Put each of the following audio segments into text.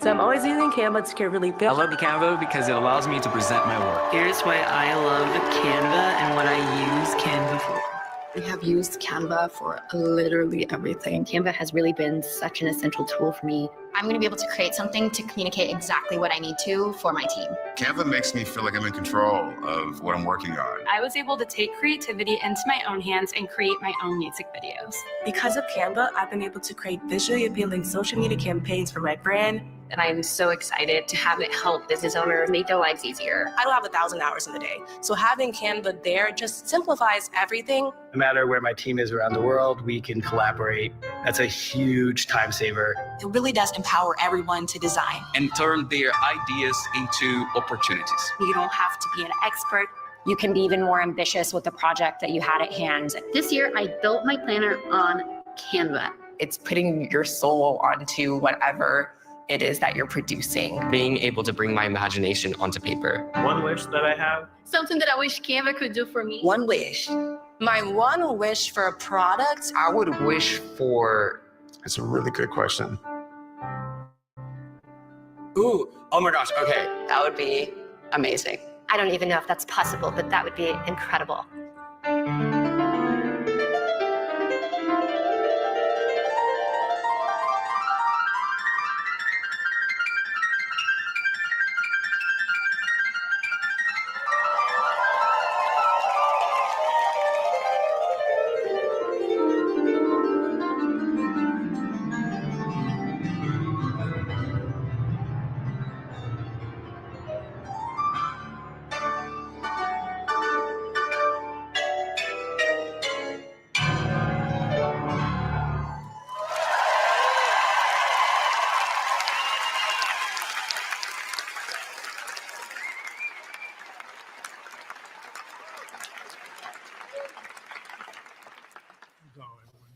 So I'm always using Canva to create really I good. love the Canva because it allows me to present my work. Here's why I love Canva and what I use Canva for. I have used Canva for literally everything. Canva has really been such an essential tool for me. I'm going to be able to create something to communicate exactly what I need to for my team. Canva makes me feel like I'm in control of what I'm working on. I was able to take creativity into my own hands and create my own music videos. Because of Canva, I've been able to create visually appealing social media campaigns for my brand. And I am so excited to have it help business owners make their lives easier. I don't have 1,000 hours in the day. So having Canva there just simplifies everything. No matter where my team is around the world, we can collaborate. That's a huge time saver. It really does empower everyone to design and turn their ideas into opportunities. You don't have to be an expert. You can be even more ambitious with the project that you had at hand. This year, I built my planner on Canva. It's putting your soul onto whatever it is that you're producing. Being able to bring my imagination onto paper. One wish that I have. Something that I wish Canva could do for me. One wish. My one wish for a product. I would wish for... It's a really good question. Ooh, oh my gosh, okay. That would be amazing. I don't even know if that's possible, but that would be incredible.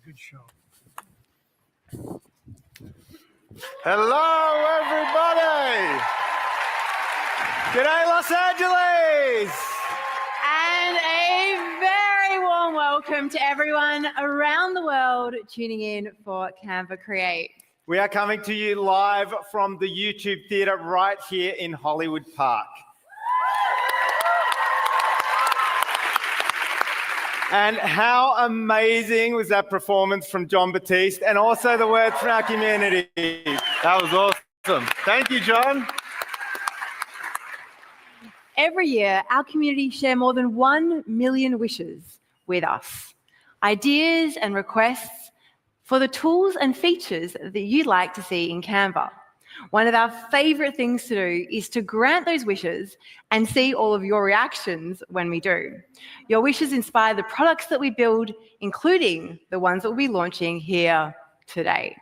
Good show. Hello, everybody. G'day, Los Angeles. And a very warm welcome to everyone around the world tuning in for Canva Create. We are coming to you live from the YouTube Theatre right here in Hollywood Park. And how amazing was that performance from John Batiste, and also the words from our community. That was awesome. Thank you, John. Every year, our community share more than 1 million wishes with us, ideas and requests for the tools and features that you'd like to see in Canva. One of our favorite things to do is to grant those wishes and see all of your reactions when we do. Your wishes inspire the products that we build, including the ones that we'll be launching here today.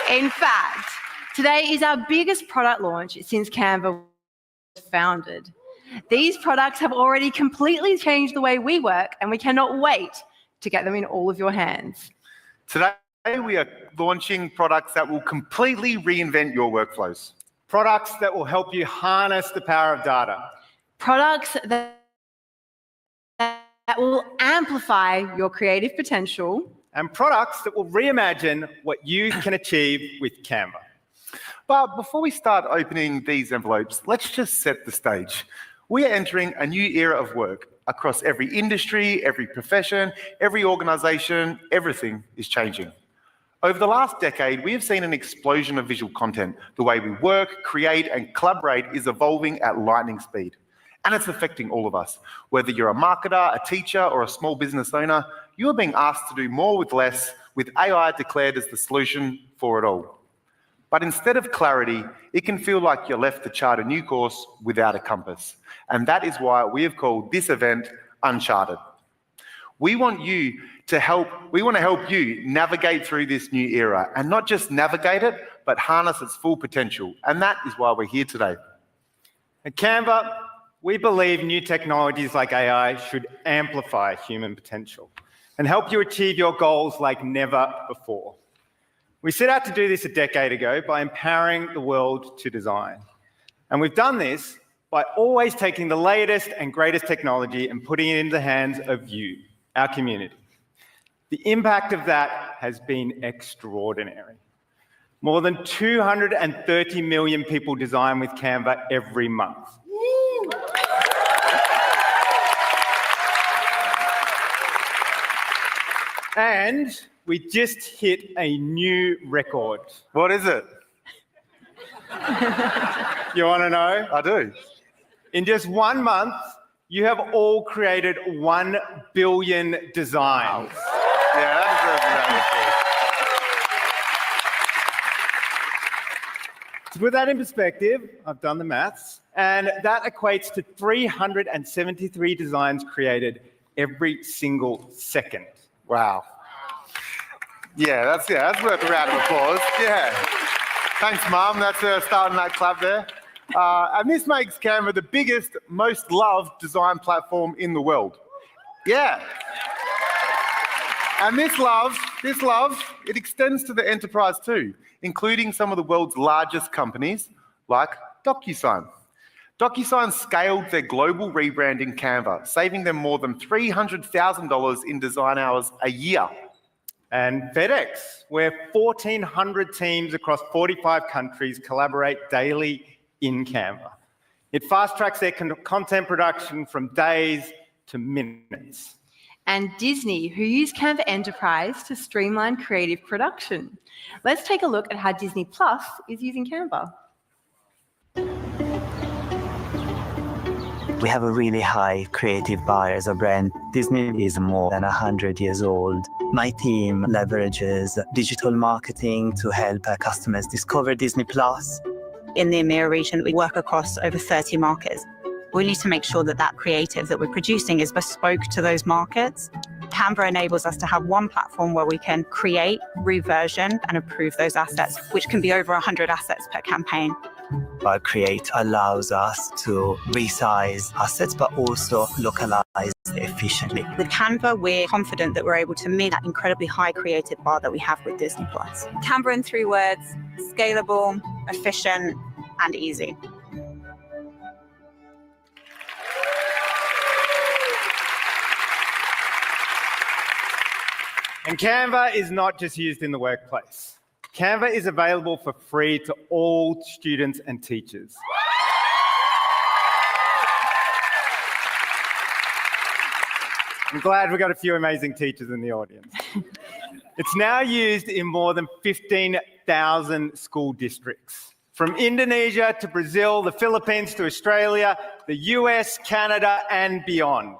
In fact, today is our biggest product launch since Canva was founded. These products have already completely changed the way we work, and we cannot wait to get them in all of your hands. Today, we are launching products that will completely reinvent your workflows. Products that will help you harness the power of data. Products that will amplify your creative potential. And products that will reimagine what you can achieve with Canva. But before we start opening these envelopes, let's just set the stage. We are entering a new era of work. Across every industry, every profession, every organization, everything is changing. Over the last decade, we have seen an explosion of visual content. The way we work, create, and collaborate is evolving at lightning speed. And it's affecting all of us. Whether you're a marketer, a teacher, or a small business owner, you are being asked to do more with less, with AI declared as the solution for it all. But instead of clarity, it can feel like you're left to chart a new course without a compass. And that is why we have called this event Uncharted. We want to help you navigate through this new era, and not just navigate it, but harness its full potential. And that is why we're here today. At Canva, we believe new technologies like AI should amplify human potential and help you achieve your goals like never before. We set out to do this a decade ago by empowering the world to design. And we've done this by always taking the latest and greatest technology and putting it into the hands of you, our community. The impact of that has been extraordinary. More than 230 million people design with Canva every month. And we just hit a new record. What is it? You want to know? I do. In just 1 month, you have all created 1 billion designs. Yeah, that's To put that in perspective, I've done the maths, and that equates to 373 designs created every single second. Wow. Yeah, that's worth a round of applause. Yeah. Thanks, Mum. That's starting that clap there. And this makes Canva the biggest, most loved design platform in the world. Yeah. And this love, it extends to the enterprise too, including some of the world's largest companies like DocuSign. DocuSign scaled their global rebranding Canva, saving them more than $300,000 in design hours a year. And FedEx, where 1,400 teams across 45 countries collaborate daily in Canva. It fast-tracks their content production from days to minutes. And Disney, who use Canva Enterprise to streamline creative production. Let's take a look at how Disney Plus is using Canva. We have a really high creative bar as a brand. Disney is more than 100 years old. My team leverages digital marketing to help our customers discover Disney Plus. In the EMEA region, we work across over 30 markets. We need to make sure that that creative that we're producing is bespoke to those markets. Canva enables us to have one platform where we can create, reversion, and approve those assets, which can be over 100 assets per campaign. Our Create allows us to resize assets, but also localize efficiently. With Canva, we're confident that we're able to meet that incredibly high creative bar that we have with Disney+. Canva in 3 words: scalable, efficient, and easy. And Canva is not just used in the workplace. Canva is available for free to all students and teachers. I'm glad we've got a few amazing teachers in the audience. It's now used in more than 15,000 school districts. From Indonesia to Brazil, the Philippines to Australia, the US, Canada, and beyond.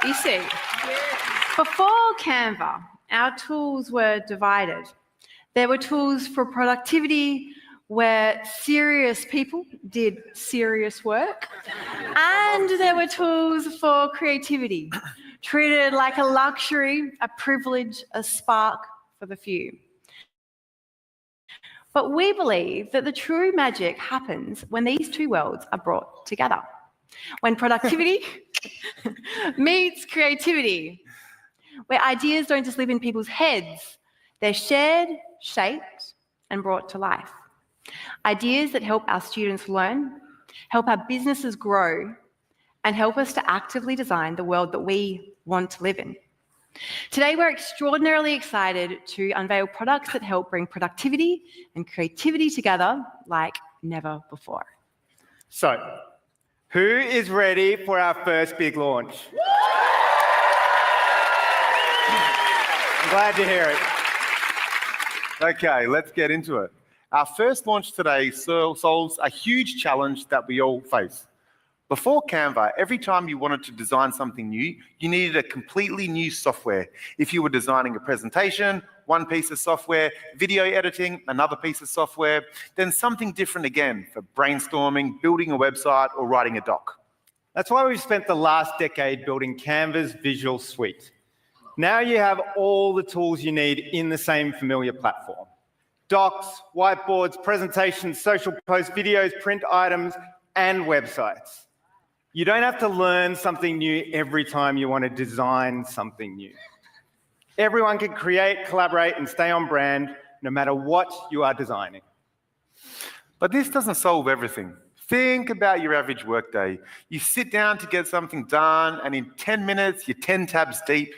You see, before Canva, our tools were divided. There were tools for productivity, where serious people did serious work, and there were tools for creativity, treated like a luxury, a privilege, a spark for the few. But we believe that the true magic happens when these two worlds are brought together. When productivity meets creativity, where ideas don't just live in people's heads, they're shared, shaped, and brought to life. Ideas that help our students learn, help our businesses grow, and help us to actively design the world that we want to live in. Today, we're extraordinarily excited to unveil products that help bring productivity and creativity together like never before. So, who is ready for our first big launch? I'm glad to hear it. Okay, let's get into it. Our first launch today solves a huge challenge that we all face. Before Canva, every time you wanted to design something new, you needed a completely new software. If you were designing a presentation, one piece of software, video editing, another piece of software, then something different again for brainstorming, building a website, or writing a doc. That's why we've spent the last decade building Canva's visual suite. Now you have all the tools you need in the same familiar platform. Docs, whiteboards, presentations, social posts, videos, print items, and websites. You don't have to learn something new every time you want to design something new. Everyone can create, collaborate, and stay on brand no matter what you are designing. But this doesn't solve everything. Think about your average workday. You sit down to get something done, and in 10 minutes, you're 10 tabs deep.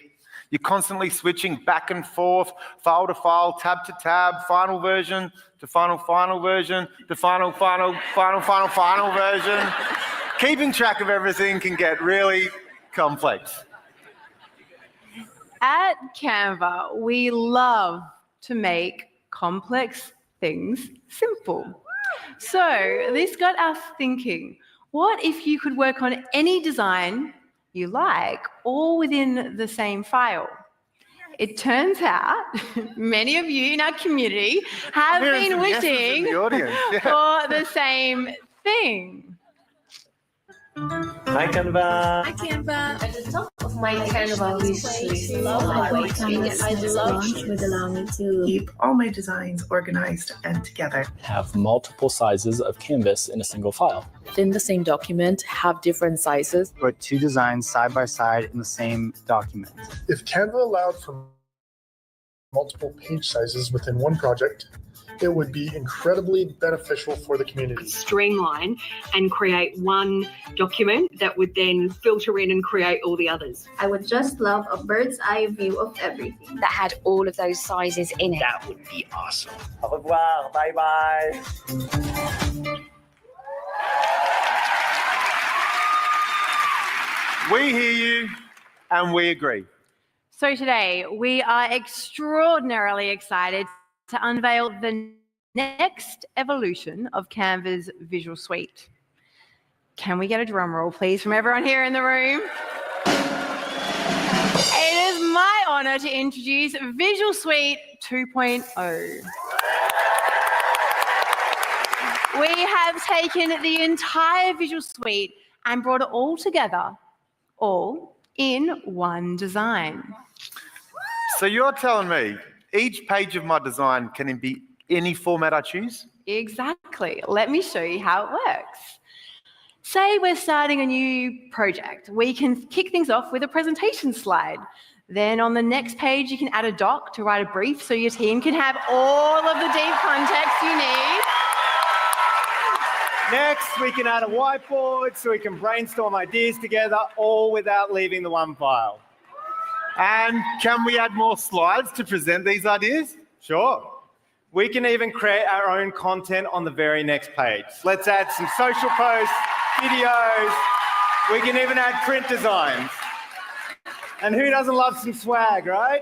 You're constantly switching back and forth, file to file, tab to tab, final version to final version to final version. Keeping track of everything can get really complex. At Canva, we love to make complex things simple. So this got us thinking, what if you could work on any design you like, all within the same file? It turns out many of you in our community have been wishing for the same thing. Hi, Canva. Hi, Canva. At the top of my Canva wish list, would allow me to Keep all my designs organized and together. Have multiple sizes of canvas in a single file. Within the same document, have different sizes. Put two designs side by side in the same document. If Canva allowed for multiple page sizes within one project, it would be incredibly beneficial for the community. Streamline and create one document that would then filter in and create all the others. I would just love a bird's eye view of everything that had all of those sizes in it. That would be awesome. Au revoir. Bye-bye. We hear you and we agree. So today, we are extraordinarily excited to unveil the next evolution of Canva's Visual Suite. Can we get a drum roll, please, from everyone here in the room? It is my honor to introduce Visual Suite 2.0. We have taken the entire Visual Suite and brought it all together, all in one design. So you're telling me each page of my design can be any format I choose? Exactly. Let me show you how it works. Say we're starting a new project. We can kick things off with a presentation slide. Then on the next page, you can add a doc to write a brief so your team can have all of the deep context you need. Next, we can add a whiteboard so we can brainstorm ideas together, all without leaving the one file. And can we add more slides to present these ideas? Sure. We can even create our own content on the very next page. Let's add some social posts, videos. We can even add print designs. And who doesn't love some swag, right?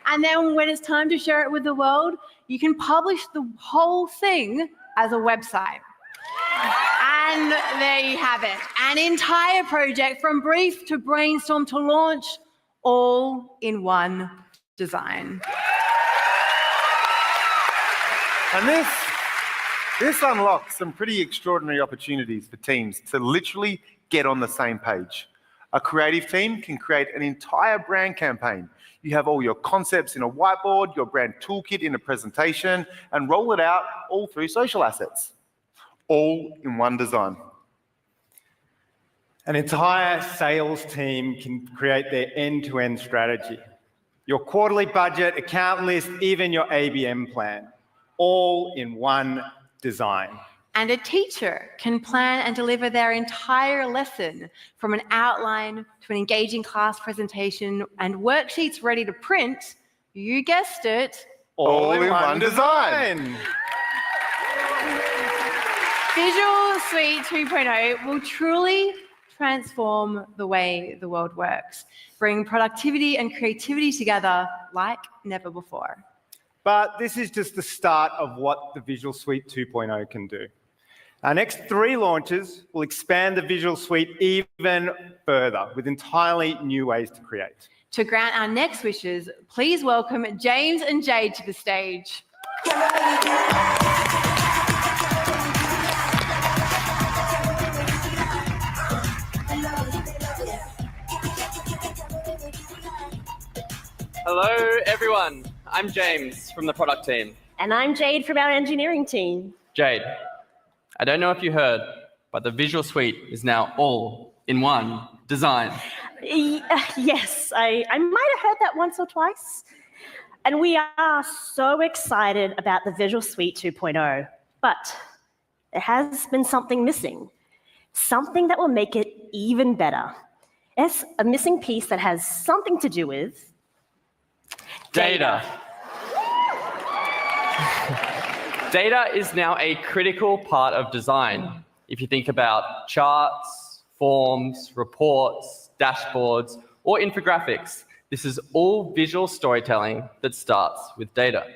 And then when it's time to share it with the world, you can publish the whole thing as a website. And there you have it. An entire project from brief to brainstorm to launch, all in one design. And this unlocks some pretty extraordinary opportunities for teams to literally get on the same page. A creative team can create an entire brand campaign. You have all your concepts in a whiteboard, your brand toolkit in a presentation, and roll it out all through social assets, all in one design. An entire sales team can create their end-to-end strategy. Your quarterly budget, account list, even your ABM plan, all in one design. And a teacher can plan and deliver their entire lesson, from an outline to an engaging class presentation and worksheets ready to print. You guessed it. All in one design. Visual Suite 2.0 will truly transform the way the world works, bring productivity and creativity together like never before. But this is just the start of what the Visual Suite 2.0 can do. Our next 3 launches will expand the Visual Suite even further with entirely new ways to create. To grant our next wishes, please welcome James and Jade to the stage. Hello, everyone. I'm James from the product team. And I'm Jade from our engineering team. Jade, I don't know if you heard, but the Visual Suite is now all in one design. Yes, I might have heard that once or twice. And we are so excited about the Visual Suite 2.0. But there has been something missing, something that will make it even better. a missing piece that has something to do with Data. Data is now a critical part of design. If you think about charts, forms, reports, dashboards, or infographics, this is all visual storytelling that starts with data.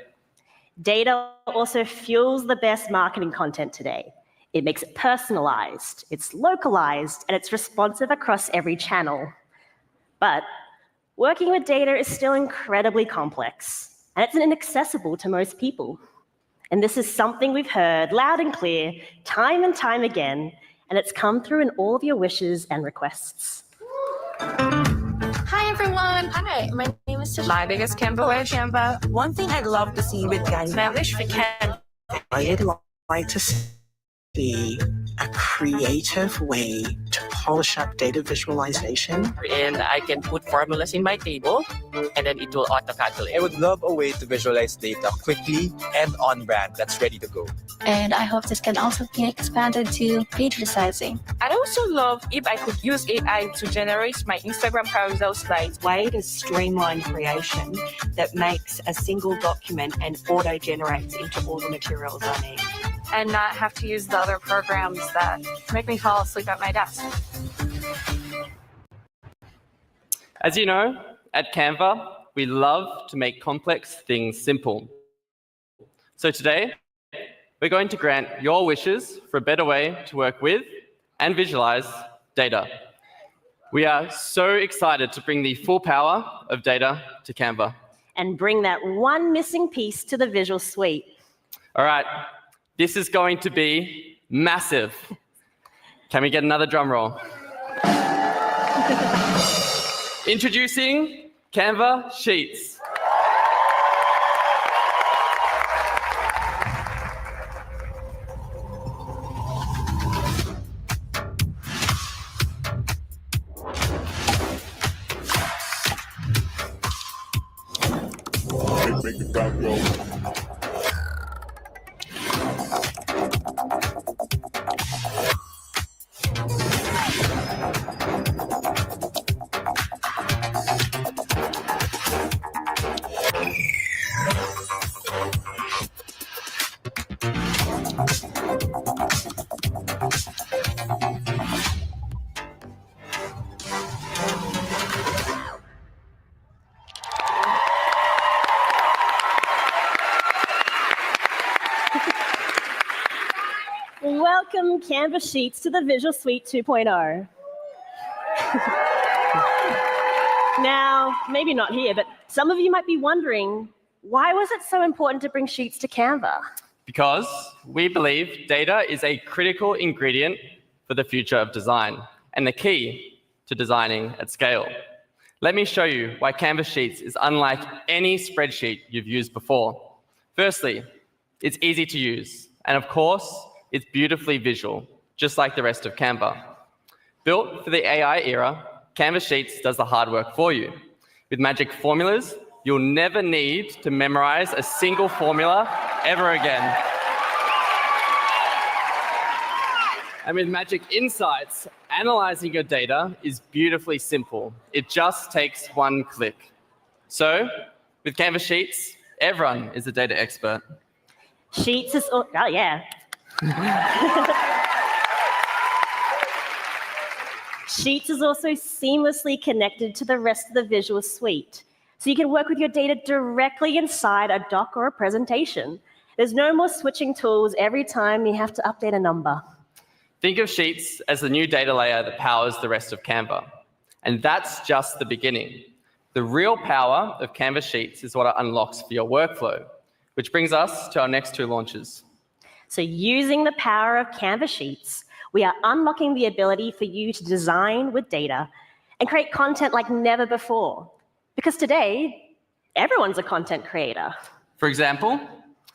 Data also fuels the best marketing content today. It makes it personalized, it's localized, and it's responsive across every channel. But working with data is still incredibly complex, and it's inaccessible to most people. And this is something we've heard loud and clear, time and time again, and it's come through in all of your wishes and requests. Hi everyone! Hi, my name is Tish. My biggest Canva wish. Canva. One thing I'd love to see with Canva, I wish for Canva, I'd like to see a creative way to polish up data visualization. And I can put formulas in my table, and then it will auto-calculate. I would love a way to visualize data quickly and on brand that's ready to go. And I hope this can also be expanded to page resizing. I'd also love if I could use AI to generate my Instagram carousel slides. Way to streamline creation that makes a single document and auto-generates into all the materials I need. And not have to use the other programs that make me fall asleep at my desk. As you know, at Canva, we love to make complex things simple. So today, we're going to grant your wishes for a better way to work with and visualize data. We are so excited to bring the full power of data to Canva. And bring that one missing piece to the Visual Suite. All right, this is going to be massive. Can we get another drum roll? Introducing Canva Sheets. Make the crowd go. Welcome Canva Sheets to the Visual Suite 2.0. Now, maybe not here, but some of you might be wondering, why was it so important to bring Sheets to Canva? Because we believe data is a critical ingredient for the future of design and the key to designing at scale. Let me show you why Canva Sheets is unlike any spreadsheet you've used before. Firstly, it's easy to use, and of course, it's beautifully visual, just like the rest of Canva. Built for the AI era, Canva Sheets does the hard work for you. With magic formulas, you'll never need to memorize a single formula ever again. And with magic insights, analyzing your data is beautifully simple. It just takes one click. So, with Canva Sheets, everyone is a data expert. Sheets is, oh yeah. Sheets is also seamlessly connected to the rest of the Visual Suite. So you can work with your data directly inside a doc or a presentation. There's no more switching tools every time you have to update a number. Think of Sheets as the new data layer that powers the rest of Canva. And that's just the beginning. The real power of Canva Sheets is what it unlocks for your workflow, which brings us to our next two launches. So using the power of Canva Sheets, we are unlocking the ability for you to design with data and create content like never before. Because today, everyone's a content creator. For example,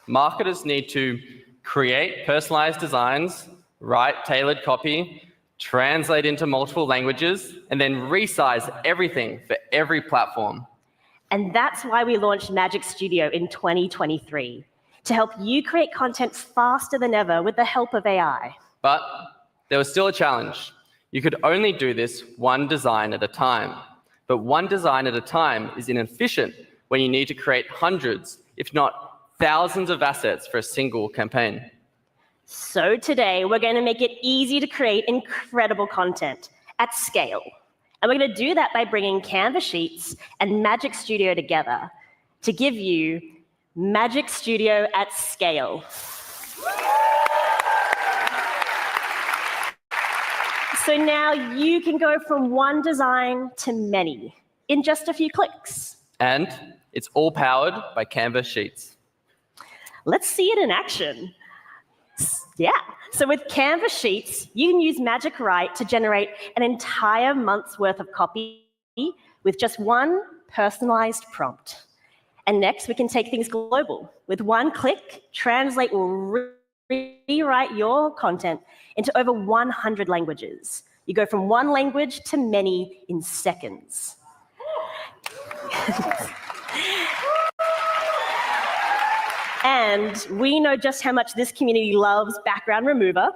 marketers need to create personalized designs, write tailored copy, translate into multiple languages, and then resize everything for every platform. And that's why we launched Magic Studio in 2023, to help you create content faster than ever with the help of AI. But there was still a challenge. You could only do this one design at a time. But one design at a time is inefficient when you need to create hundreds, if not thousands of assets for a single campaign. So today, we're going to make it easy to create incredible content at scale. And we're going to do that by bringing Canva Sheets and Magic Studio together to give you Magic Studio at scale. So now you can go from one design to many in just a few clicks. And it's all powered by Canva Sheets. Let's see it in action. Yeah, so with Canva Sheets, you can use Magic Write to generate an entire month's worth of copy with just one personalized prompt. And next, we can take things global. With one click, Translate will rewrite your content into over 100 languages. You go from one language to many in seconds. And we know just how much this community loves background remover.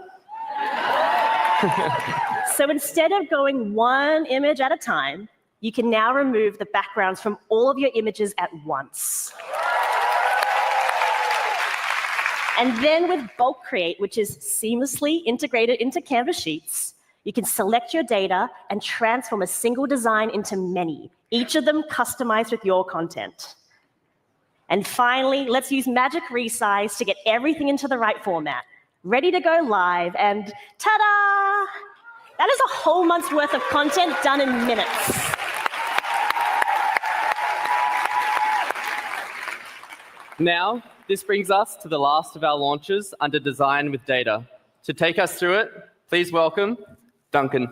So instead of going one image at a time, you can now remove the backgrounds from all of your images at once. And then with Bulk Create, which is seamlessly integrated into Canva Sheets, you can select your data and transform a single design into many, each of them customized with your content. And finally, let's use Magic Resize to get everything into the right format. Ready to go live, and ta-da! That is a whole month's worth of content done in minutes. Now, this brings us to the last of our launches under Design with Data. To take us through it, please welcome Duncan.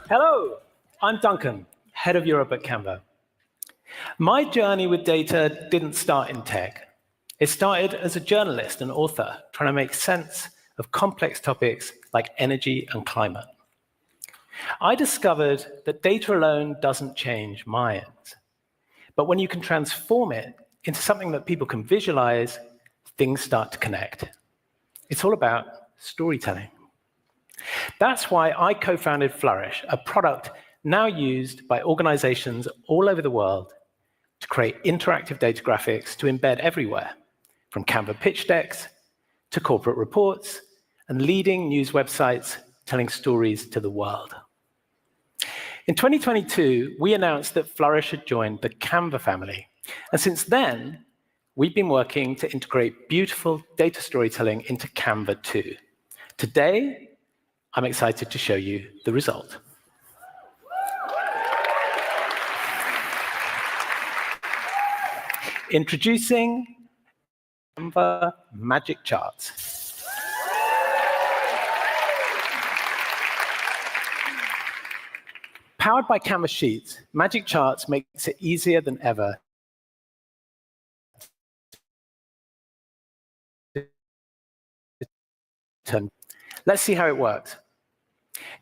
Hello, I'm Duncan, head of Europe at Canva. My journey with data didn't start in tech. It started as a journalist and author, trying to make sense of complex topics like energy and climate. I discovered that data alone doesn't change minds. But when you can transform it into something that people can visualize, things start to connect. It's all about storytelling. That's why I co-founded Flourish, a product now used by organizations all over the world to create interactive data graphics to embed everywhere, from Canva pitch decks to corporate reports and leading news websites telling stories to the world. In 2022, we announced that Flourish had joined the Canva family. And since then, we've been working to integrate beautiful data storytelling into Canva too. Today, I'm excited to show you the result. Introducing Canva Magic Charts. Powered by Canva Sheets, Magic Charts makes it easier than ever to. Let's see how it works.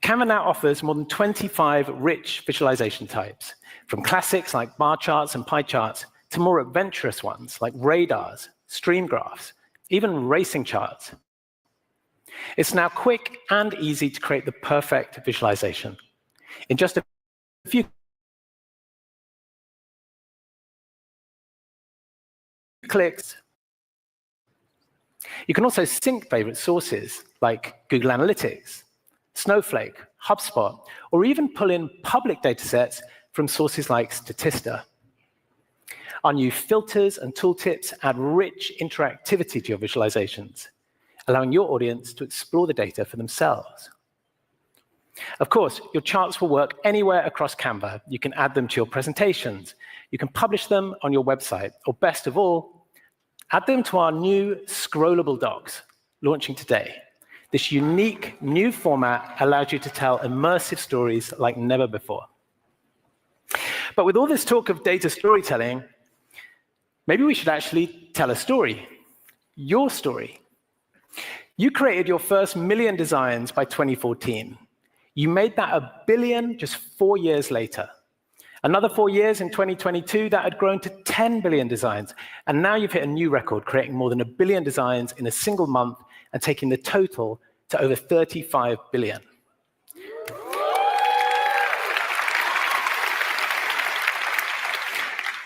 Canva now offers more than 25 rich visualization types, from classics like bar charts and pie charts to more adventurous ones like radars, stream graphs, even racing charts. It's now quick and easy to create the perfect visualization. In just a few clicks, you can also sync favorite sources like Google Analytics, Snowflake, HubSpot, or even pull in public datasets from sources like Statista. Our new filters and tooltips add rich interactivity to your visualizations, allowing your audience to explore the data for themselves. Of course, your charts will work anywhere across Canva. You can add them to your presentations. You can publish them on your website, or best of all, add them to our new scrollable docs, launching today. This unique new format allows you to tell immersive stories like never before. But with all this talk of data storytelling, maybe we should actually tell a story, your story. You created your first 1 million designs by 2014. You made that 1 billion just 4 years later. Another 4 years in 2022, that had grown to 10 billion designs. And now you've hit a new record, creating more than 1 billion designs in a single month and taking the total to over 35 billion.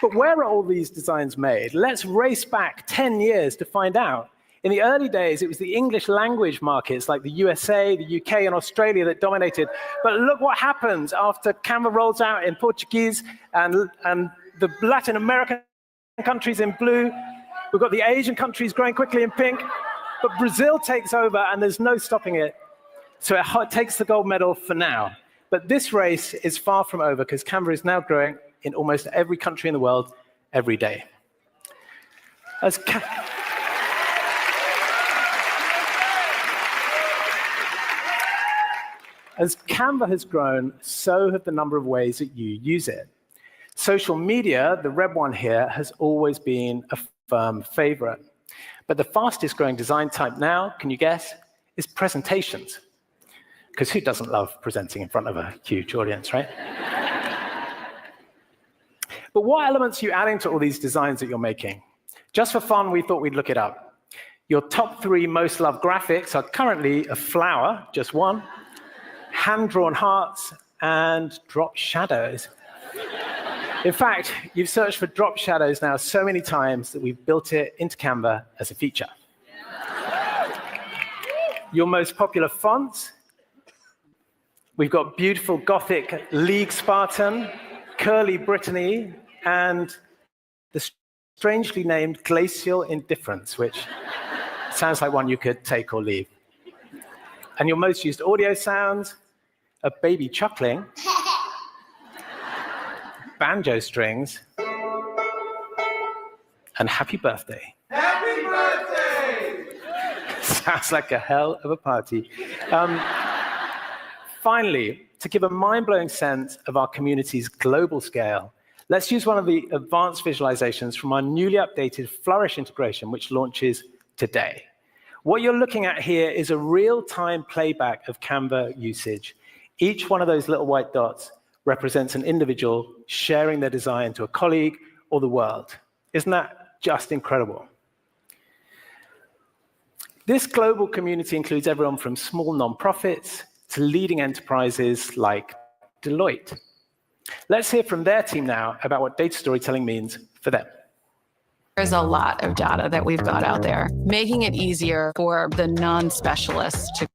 But where are all these designs made? Let's race back 10 years to find out. In the early days, it was the English language markets like the USA, the UK, and Australia that dominated. But look what happens after Canva rolls out in Portuguese and the Latin American countries in blue. We've got the Asian countries growing quickly in pink. But Brazil takes over, and there's no stopping it. So it takes the gold medal for now. But this race is far from over, because Canva is now growing in almost every country in the world every day. As Canva has grown, so have the number of ways that you use it. Social media, the red one here, has always been a firm favorite. But the fastest growing design type now, can you guess, is presentations. Because who doesn't love presenting in front of a huge audience, right? But what elements are you adding to all these designs that you're making? Just for fun, we thought we'd look it up. Your top 3 most loved graphics are currently a flower, just one, hand-drawn hearts, and drop shadows. In fact, you've searched for drop shadows now so many times that we've built it into Canva as a feature. Your most popular fonts, we've got beautiful Gothic League Spartan, Curly Brittany, and the strangely named Glacial Indifference, which sounds like one you could take or leave. And your most used audio sounds, a baby chuckling, banjo strings, and happy birthday. Happy birthday! Sounds like a hell of a party. Finally, to give a mind-blowing sense of our community's global scale, let's use one of the advanced visualizations from our newly updated Flourish integration, which launches today. What you're looking at here is a real-time playback of Canva usage. Each one of those little white dots represents an individual sharing their design to a colleague or the world. Isn't that just incredible? This global community includes everyone from small nonprofits to leading enterprises like Deloitte. Let's hear from their team now about what data storytelling means for them. There's a lot of data that we've got out there, making it easier for the non-specialists to